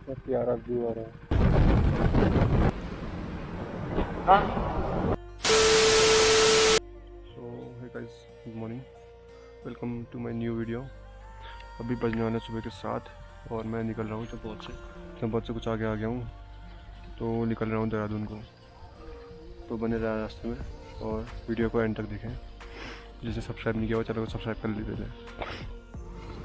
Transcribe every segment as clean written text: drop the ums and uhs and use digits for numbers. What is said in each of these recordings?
प्यारा व्यू आ रहा है। So hey guys, good morning, welcome to my new video. अभी बजने वाले सुबह के 7 और मैं निकल रहा हूँ चंपावत से कुछ आगे आ गया हूँ, तो निकल रहा हूँ देहरादून को। तो बने रहा रास्ते में और वीडियो को एंड तक देखें। जिसे सब्सक्राइब नहीं किया वो चैनल को सब्सक्राइब कर लीजिए।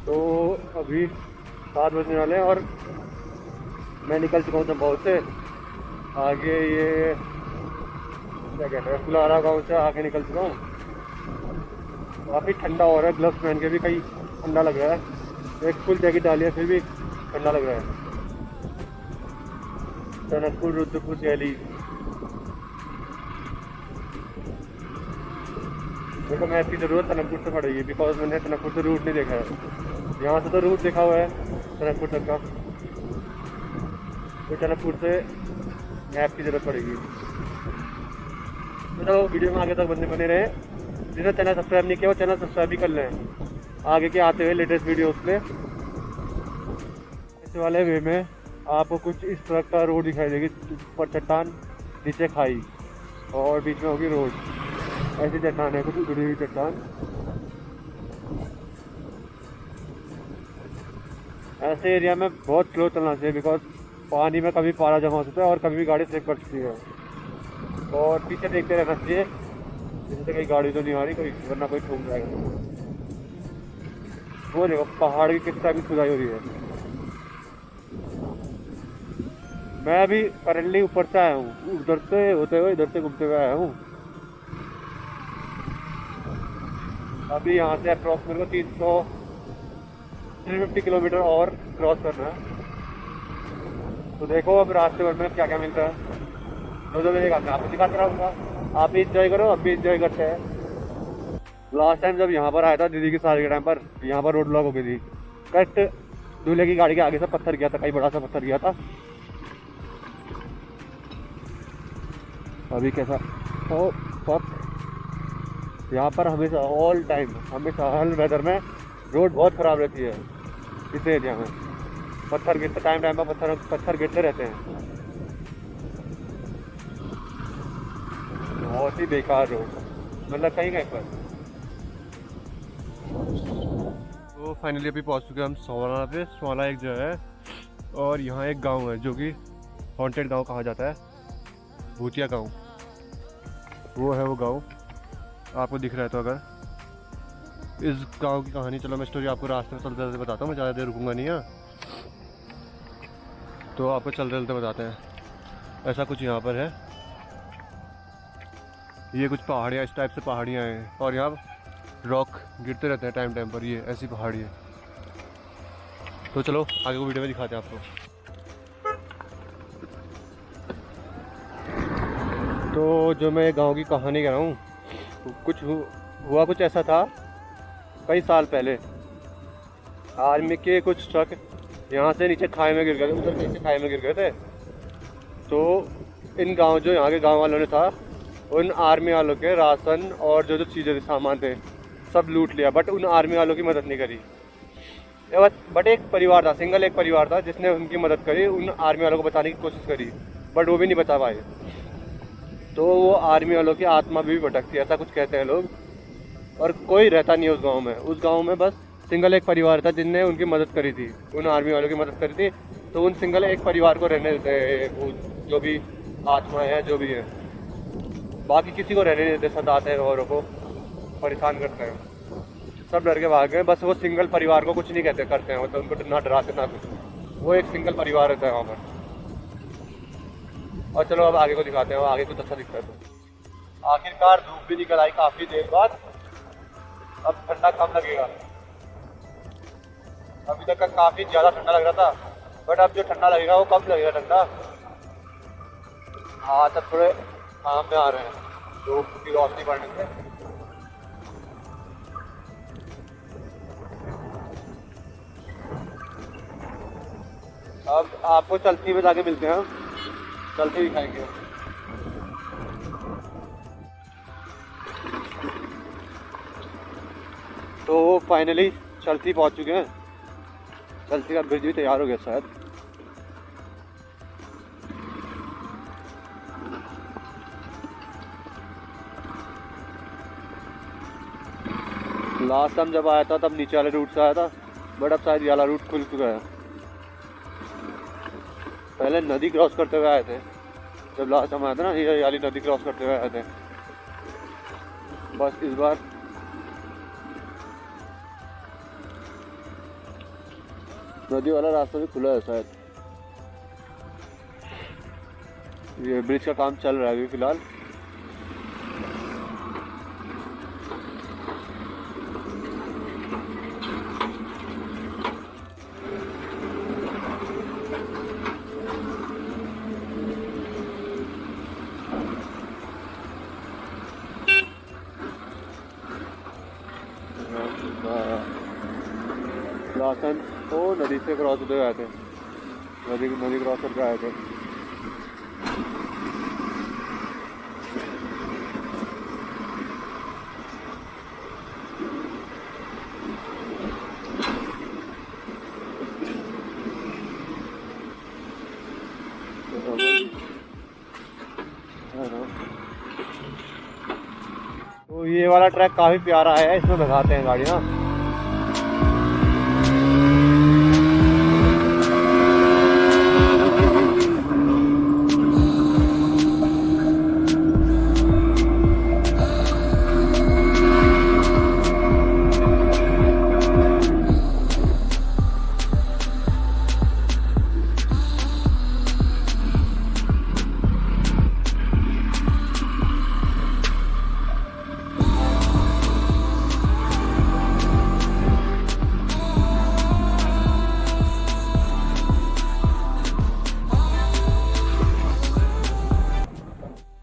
तो अभी 7 बजने वाले हैं और मैं निकल चुका हूँ चंपावत से। आगे ये क्या कहते हैं, फुलारा गाँव से आगे निकल चुका हूँ। काफ़ी ठंडा हो रहा है, ग्लव्स पहन के भी कहीं ठंडा लग रहा है। एक फुल जैकेट डाली है फिर भी ठंडा लग रहा है। टनकपुर, रुद्रपुर, दिल्ली। मेरे को मैप की ज़रूरत टनकपुर से पड़ेगी, बिकॉज मैंने टनकपुर से रूट नहीं देखा है। यहाँ से तो रूट देखा हुआ है टनकपुर तक का, तो टनकपुर से मैप की ज़रूरत पड़ेगी। तो वीडियो में आगे तक बने रहे। जिसने चैनल सब्सक्राइब नहीं किया वो चैनल सब्सक्राइब भी कर लें आगे के आते हुए लेटेस्ट वीडियोस में। इस वाले वे में आपको कुछ इस तरह का रोड दिखाई देगी, ऊपर चट्टान, नीचे खाई और बीच में होगी रोड। ऐसी चट्टान है, कुछ जुड़ी हुई चट्टान। ऐसे एरिया में बहुत स्लो चलना चाहिए, बिकॉज पानी में कभी पारा जमा हो सकता है और कभी भी गाड़ी स्लिप कर सकती है। और पीछे देखते रहना चाहिए जिससे कहीं गाड़ी तो नहीं आ रही, कोई वरना कोई ठूक जाएगा। वो देखो पहाड़ की किस टाइप की खुदाई हो रही है। मैं अभी करंटली ऊपर से आया हूँ, उधर से होते हुए इधर से घूमते हुए आया हूँ। अभी यहाँ से अप्रॉक्स मेरे को 350 किलोमीटर और क्रॉस करना है। तो देखो अब रास्ते भर में क्या क्या मिलता है, जो मैं आपको दिखाता रहूँगा। आप भी इंजॉय करो, अब भी इंजॉय करते हैं। लास्ट टाइम जब यहाँ पर आया था दीदी की शादी के टाइम पर, यहाँ पर रोड ब्लॉक हो गई थी। कट दूल्हे की गाड़ी के आगे से पत्थर गया था, कहीं बड़ा सा पत्थर गया था। अभी कैसा तो यहाँ पर हमेशा ऑल टाइम, हमेशा हर वेदर में रोड बहुत ख़राब रहती है इस एरिया में। पत्थर गिरते टाइम पर पत्थर गिरते रहते हैं। बहुत ही बेकार रोड, मतलब कहीं पर। तो फाइनली अभी पहुंच चुके हैं हम सोवाला पे। सोवाला एक जगह है और यहाँ एक गांव है जो कि हॉन्टेड गांव कहा जाता है, भूतिया गांव। वो है वो गांव, आपको दिख रहा है। तो अगर इस गांव की कहानी, चलो मैं स्टोरी आपको रास्ते में चलते चलते बताता हूँ, मैं ज़्यादा देर रुकूंगा नहीं है। तो आपको चलते चलते बताते हैं। ऐसा कुछ यहाँ पर है, ये कुछ पहाड़ियाँ, इस टाइप से पहाड़ियाँ हैं और यहाँ रॉक गिरते रहते हैं टाइम पर। ये ऐसी पहाड़ी है। तो चलो आगे को वीडियो में दिखाते हैं आपको। तो जो मैं गांव की कहानी कह रहा हूँ, हुआ कुछ ऐसा था कई साल पहले। आर्मी के कुछ ट्रक यहाँ से नीचे खाई में गिर गए थे, उधर कहीं से खाई में गिर गए थे। तो इन गांव, जो यहाँ के गांव वालों ने था, उन आर्मी वालों के राशन और जो जो चीज़ें थे, सामान थे, सब लूट लिया। बट उन आर्मी वालों की मदद नहीं करी। बट एक परिवार था, सिंगल एक परिवार था जिसने उनकी मदद करी, उन आर्मी वालों को बचाने की कोशिश करी, बट वो भी नहीं बचा पाए। तो वो आर्मी वालों की आत्मा भी भटकती है, ऐसा कुछ कहते हैं लोग। और कोई रहता नहीं है उस गाँव में। उस गाँव में बस सिंगल एक परिवार था जिनने उनकी मदद करी थी, उन आर्मी वालों की मदद करी थी। तो उन सिंगल एक परिवार को रहने देते हैं, जो भी आत्माएँ हैं, जो भी है। बाकी किसी को रहने नहीं देते, सताते हैं, औरों को परेशान करते हैं। सब डर के भाग गए। बस वो सिंगल परिवार को कुछ नहीं कहते करते हैं, मतलब उनको ना डराते ना कुछ। वो एक सिंगल परिवार रहता है वहाँ पर। और चलो अब आगे को दिखाते हैं, आगे कुछ अच्छा दिखता है। तो आखिरकार धूप भी निकल आई काफ़ी देर बाद। अब ठंडा कम लगेगा। अभी तक का काफ़ी ज़्यादा ठंडा लग रहा था, बट अब जो ठंडा लगेगा वो कम लगेगा ठंडा। हाँ, तब थोड़े काम में आ रहे हैं धूप की रोशनी पड़ने से। अब आपको चलती में जाके मिलते हैं, चलते दिखाएंगे। तो फाइनली चलती पहुंच चुके हैं। चलती का ब्रिज भी तैयार हो गया शायद। लास्ट टाइम जब आया था तब नीचे वाले रूट से आया था, बट अब शायद ये वाला रूट खुल चुका है। पहले नदी क्रॉस करते हुए आए थे, जब लास्ट टाइम आया था ना, ये वाली नदी क्रॉस करते हुए आए थे। बस इस बार नदी वाला रास्ता भी खुला है शायद। ये ब्रिज का काम चल रहा है अभी फिलहाल। लास्ट टाइम तो नदी से क्रॉस होते हुए आए थे, नदी क्रॉस करके आए थे। तो ये वाला ट्रैक काफ़ी प्यारा है, इसमें भगाते हैं गाड़ी ना।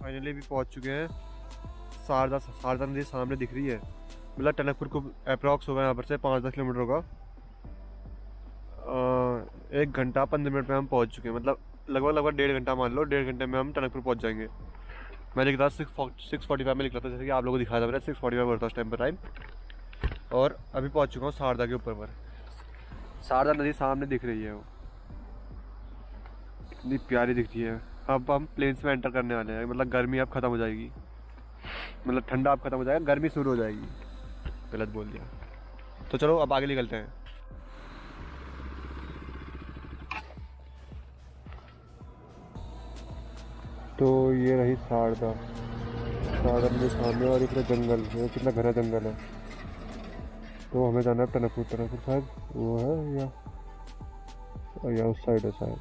फाइनली भी पहुंच चुके हैं। शारदा नदी सामने दिख रही है। मतलब टनकपुर को अप्रॉक्स होगा यहाँ पर से 5-10 किलोमीटर होगा। 1 घंटा 15 मिनट में हम पहुंच चुके हैं। मतलब लगभग 1.5 घंटा मान लो, 1.5 घंटे में हम टनकपुर पहुंच जाएंगे। मैं लिख रहा था 6:45 में लिख रहा था, जैसे कि आप लोगों को दिखाया था मैंने 6:45 होता उस टाइम पर टाइम। और अभी पहुँच चुका हूँ शारदा के ऊपर पर। शारदा नदी सामने दिख रही है, वो इतनी प्यारी दिखती है। अब हम प्लेन्स में एंटर करने वाले हैं। मतलब गर्मी अब ख़त्म हो जाएगी, मतलब ठंडा अब ख़त्म हो जाएगा, गर्मी शुरू हो जाएगी। गलत बोल दिया। तो चलो अब आगे निकलते हैं। तो ये रही शारदा नदी सामने, और इतना जंगल है, कितना घना जंगल है। तो हमें जाना है टनकपुर शायद वो है या उस साइड है शायद।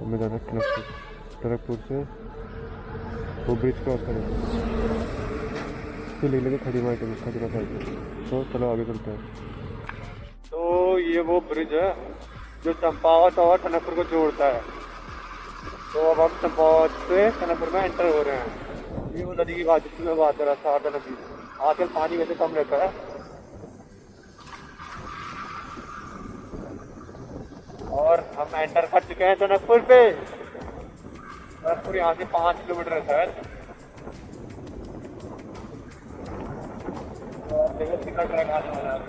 हमें जाना है टनकपुर से वो ब्रिज क्रॉस करेंगे, फिर ले लेंगे खड़ीमा साइड। तो चलो आगे चलते हैं। तो ये वो ब्रिज है जो चंपावत और टनकपुर को जोड़ता है। तो अब हम चंपावत से टनकपुर में एंटर हो रहे हैं। ये वो नदी की बात जिसकी मैं बात कर रहा था, शारदा नदी। आजकल पानी वैसे कम रहता है। और हम एंटर कर चुके हैं टनकपुर पे। टनकपुर यहाँ से 5 किलोमीटर है शायद। और कितना ट्रैक आने वाला है।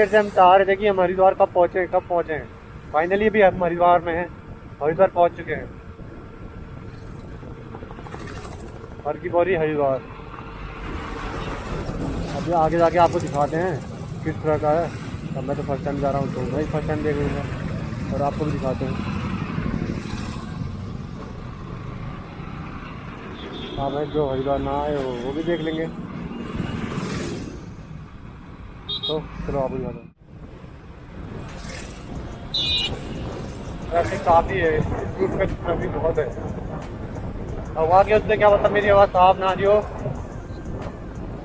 से हम चाह रहे थे कि हम हरिद्वार कब पहुँचे हैं। फाइनली अभी हम हरिद्वार में हैं, हरिद्वार पहुँच चुके हैं। हर की पौड़ी हरिद्वार। अभी आगे जाके आपको दिखाते हैं किस तरह का है। अब मैं तो फर्स्ट टाइम जा रहा हूँ, तो मैं फर्स्ट टाइम देख लूँगा और आपको भी दिखाते हैं। हाँ भाई, जो हरिद्वार ना आए वो भी देख लेंगे। तो चलो आप दिखाते हैं। ट्रैफिक काफ़ी है, इस रूट पे ट्रैफिक बहुत है। अब आगे उससे क्या मतलब मेरी आवाज़ साफ ना आ रही हो।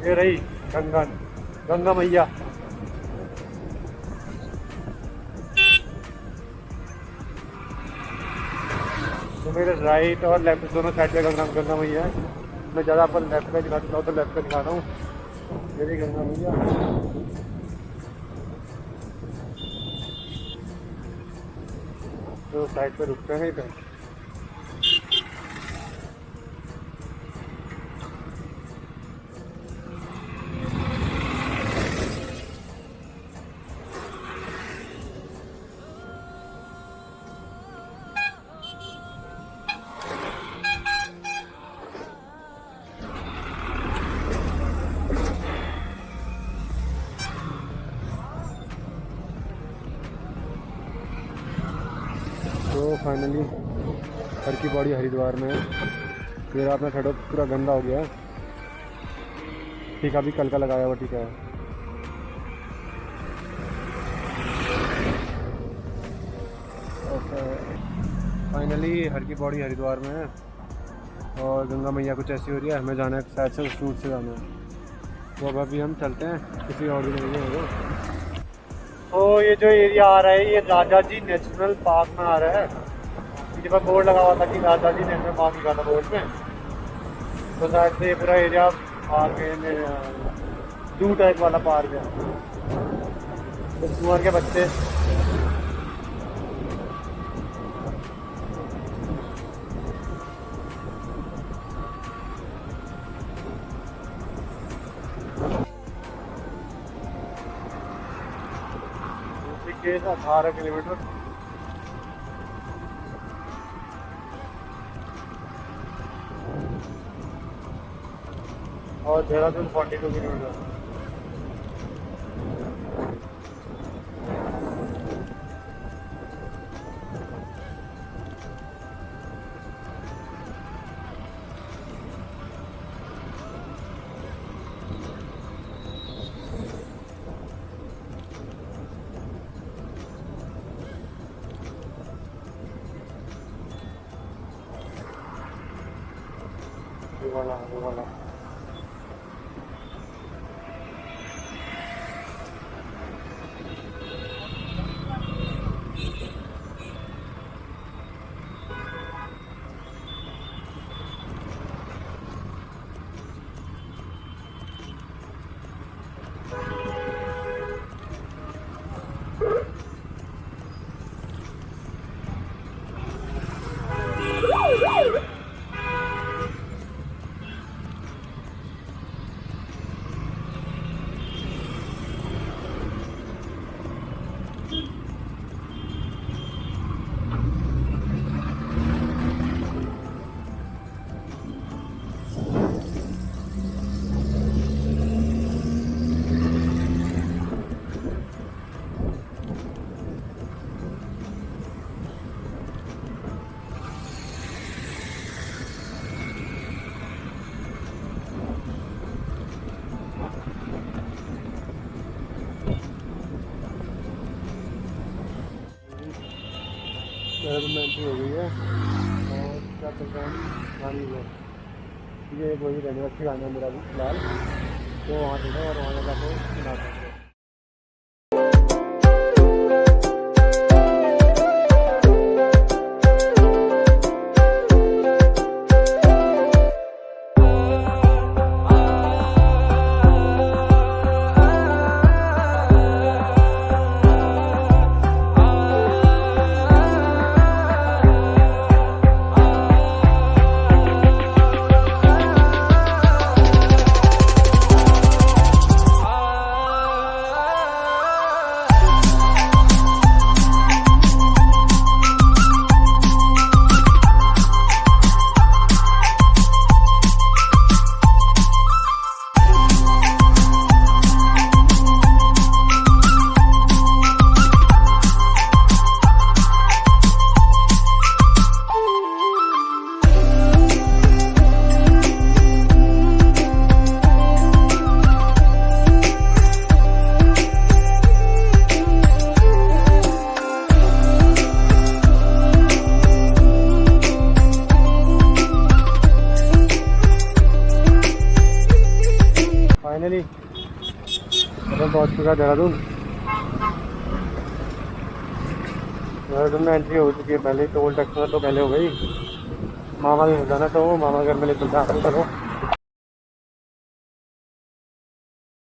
ये रही गंगा मैया। तो मेरे राइट और लेफ्ट दोनों साइड पे गंगा मैया है। मैं ज़्यादा आपको लेफ्ट पे दिखाता हूँ, तो लेफ्ट पे दिखाता हूँ। ये भी गंगा मैया। तो साइड पे रुकते हैं इधर। तो फाइनली हर की पौड़ी हरिद्वार में फिर आपने सड़क पूरा गंदा हो गया है। ठीक, अभी कल का लगाया हुआ ठीक है। फाइनली हर की पौड़ी हरिद्वार में है और गंगा मैया कुछ ऐसी हो रही है। हमें जाना है शायद से उस रूट से जाना है। तो अब अभी हम चलते हैं किसी और दिन में। तो ये जो एरिया आ रहा है ये राजा जी नेशनल पार्क में आ रहा है। इनके पास बोर्ड लगा हुआ था कि राजा जी नेशनल पार्क लिखा था बोर्ड में। तो शायद से ये पूरा एरिया पार्क है, जू टाइप वाला पार्क है। तो सुअर के बच्चे के 18 किलोमीटर। और देहरादून 42 किलोमीटर। वो वाला एंट्री हो गई है और क्या चल रहा है गाड़ी है। ये वही रहने वाली गाना मेरा भी फिलहाल। तो वहाँ चलते और वहाँ जाकर सुनाते हैं। फाइनली मतलब पहुँच चुका देहरादून। देहरादून में एंट्री हो चुकी है पहले, टोल टैक्स तो पहले हो गई। मामा भी मिल जाना तो मामा घर में ले चलता है, चलो।